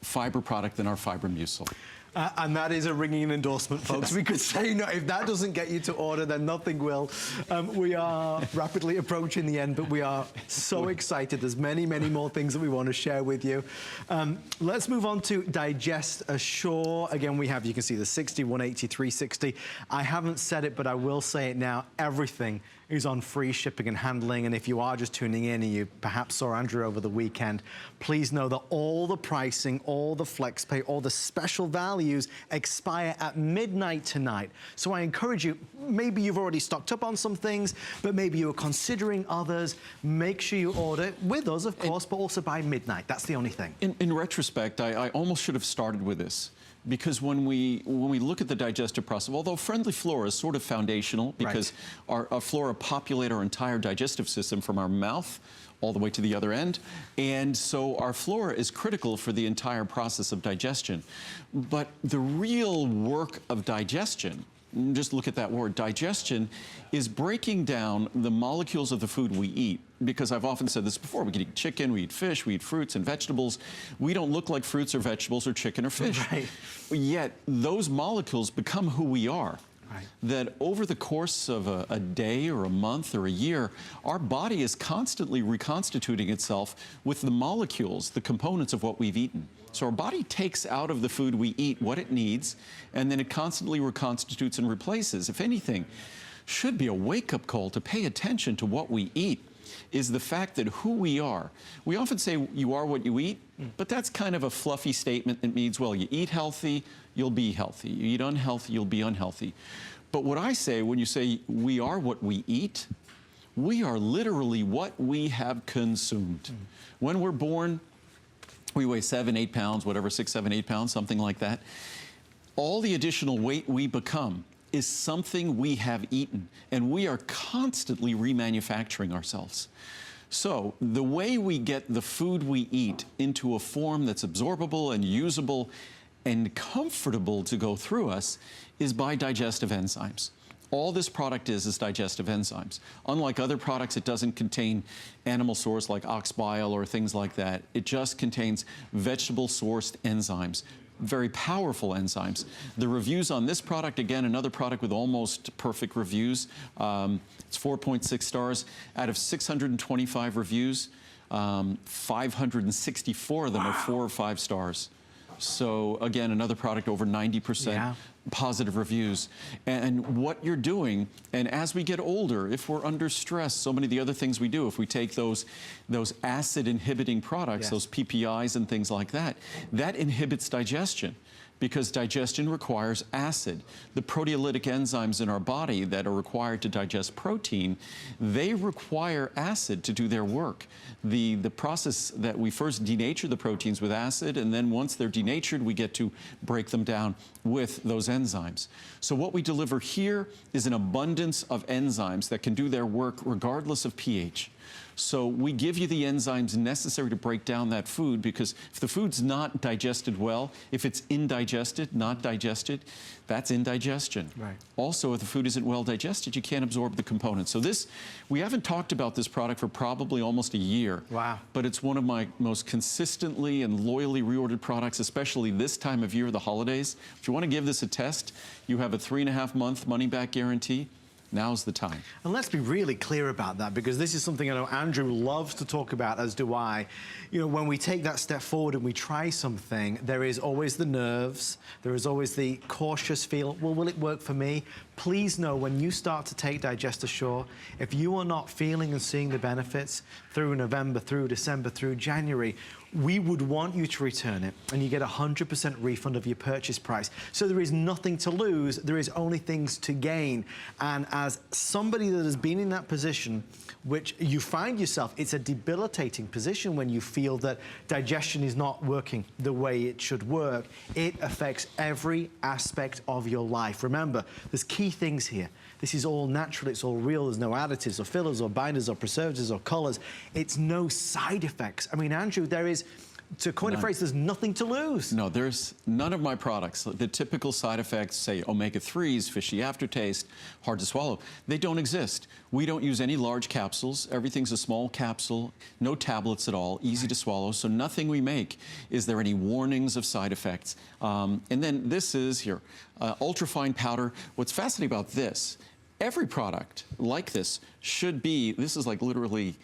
fiber product than our Fiber Mucil. And that is a ringing endorsement, folks. We could say, no, if that doesn't get you to order, then nothing will. We are rapidly approaching the end, but we are so excited. There's many, many more things that we want to share with you. Let's move on to Digest Assure. Again, we have, you can see the 60, 180, 360. I haven't said it, but I will say it now. Everything is on free shipping and handling. And if you are just tuning in and you perhaps saw Andrew over the weekend, please know that all the pricing, all the flex pay, all the special values expire at midnight tonight. So I encourage you, maybe you've already stocked up on some things, but maybe you're considering others. Make sure you order with us, of course, but also by midnight. That's the only thing. In retrospect, I almost should have started with this. Because when we look at the digestive process, although Friendly Flora is sort of foundational, because our flora populate our entire digestive system from our mouth all the way to the other end, and so our flora is critical for the entire process of digestion. But the real work of digestion, just look at that word, digestion, is breaking down the molecules of the food we eat. Because I've often said this before, we can eat chicken, we eat fish, we eat fruits and vegetables. We don't look like fruits or vegetables or chicken or fish. Right. Yet those molecules become who we are. Right. That over the course of a day or a month or a year, our body is constantly reconstituting itself with the molecules, the components of what we've eaten. So our body takes out of the food we eat what it needs, and then it constantly reconstitutes and replaces. If anything, should be a wake-up call to pay attention to what we eat, is the fact that who we are. We often say you are what you eat, but that's kind of a fluffy statement that means, well, you eat healthy, you'll be healthy. You eat unhealthy, you'll be unhealthy. But what I say when you say we are what we eat, we are literally what we have consumed. When we're born, we weigh 7, 8 pounds, whatever, 6, 7, 8 pounds, something like that. All the additional weight we become is something we have eaten, and we are constantly remanufacturing ourselves. So the way we get the food we eat into a form that's absorbable and usable and comfortable to go through us is by digestive enzymes. All this product is digestive enzymes. Unlike other products, it doesn't contain animal source like ox bile or things like that. It just contains vegetable-sourced enzymes. Very powerful enzymes. The reviews on this product, again, another product with almost perfect reviews. It's 4.6 stars out of 625 reviews. 564 of them are 4 or 5 stars. So again, another product over 90% positive reviews. And what you're doing, and as we get older, if we're under stress, so many of the other things we do, if we take those acid inhibiting products, those PPIs and things like that, that inhibits digestion. Because digestion requires acid. The proteolytic enzymes in our body that are required to digest protein, they require acid to do their work. The process that we first denature the proteins with acid, and then once they're denatured, we get to break them down with those enzymes. So what we deliver here is an abundance of enzymes that can do their work regardless of pH. So we give you the enzymes necessary to break down that food, because if the food's not digested well, if it's indigested, not digested, that's indigestion. Right. Also, if the food isn't well digested, you can't absorb the components. So this, we haven't talked about this product for probably almost a year. Wow. But it's one of my most consistently and loyally reordered products, especially this time of year, the holidays. If you want to give this a test, you have a 3.5-month money-back guarantee. Now's the time. And let's be really clear about that, because this is something I know Andrew loves to talk about, as do I. You know, when we take that step forward and we try something, there is always the nerves, there is always the cautious feel, well, will it work for me? Please know, when you start to take Digest Assure, if you are not feeling and seeing the benefits through November, through December, through January, we would want you to return it, and you get 100% refund of your purchase price. So there is nothing to lose, there is only things to gain. And as somebody that has been in that position, which you find yourself, it's a debilitating position when you feel that digestion is not working the way it should work. It affects every aspect of your life. Remember, there's key things here. This is all natural, it's all real, there's no additives or fillers or binders or preservatives or colors. It's no side effects. I mean, Andrew, there is to coin a phrase, there's nothing to lose. No, there's none of my products. The typical side effects, say omega-3s, fishy aftertaste, hard to swallow, they don't exist. We don't use any large capsules. Everything's a small capsule, no tablets at all, easy to swallow. So nothing we make is there any warnings of side effects. And then this is here, ultrafine powder. What's fascinating about this, every product like this should be, this is like literally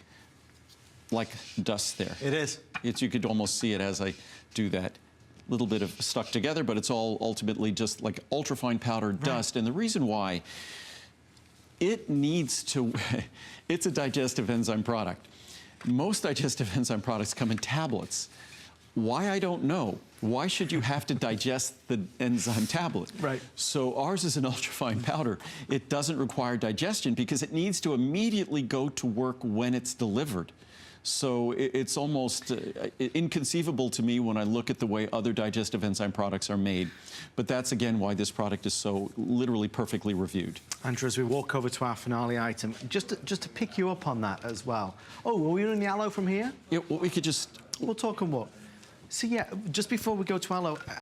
like dust there. It is. You could almost see it as I do that. Little bit of stuck together, but it's all ultimately just like ultrafine powder dust. And the reason why, it needs to, it's a digestive enzyme product. Most digestive enzyme products come in tablets. Why, I don't know. Why should you have to digest the enzyme tablet? Right. So ours is an ultrafine powder. It doesn't require digestion because it needs to immediately go to work when it's delivered. So it's almost inconceivable to me when I look at the way other digestive enzyme products are made. But that's, again, why this product is so literally perfectly reviewed. Andrew, as we walk over to our finale item, just to pick you up on that as well. Oh, were we in yellow from here? Yeah, well, we could just... We'll talk on what? So, yeah, just before we go to aloe,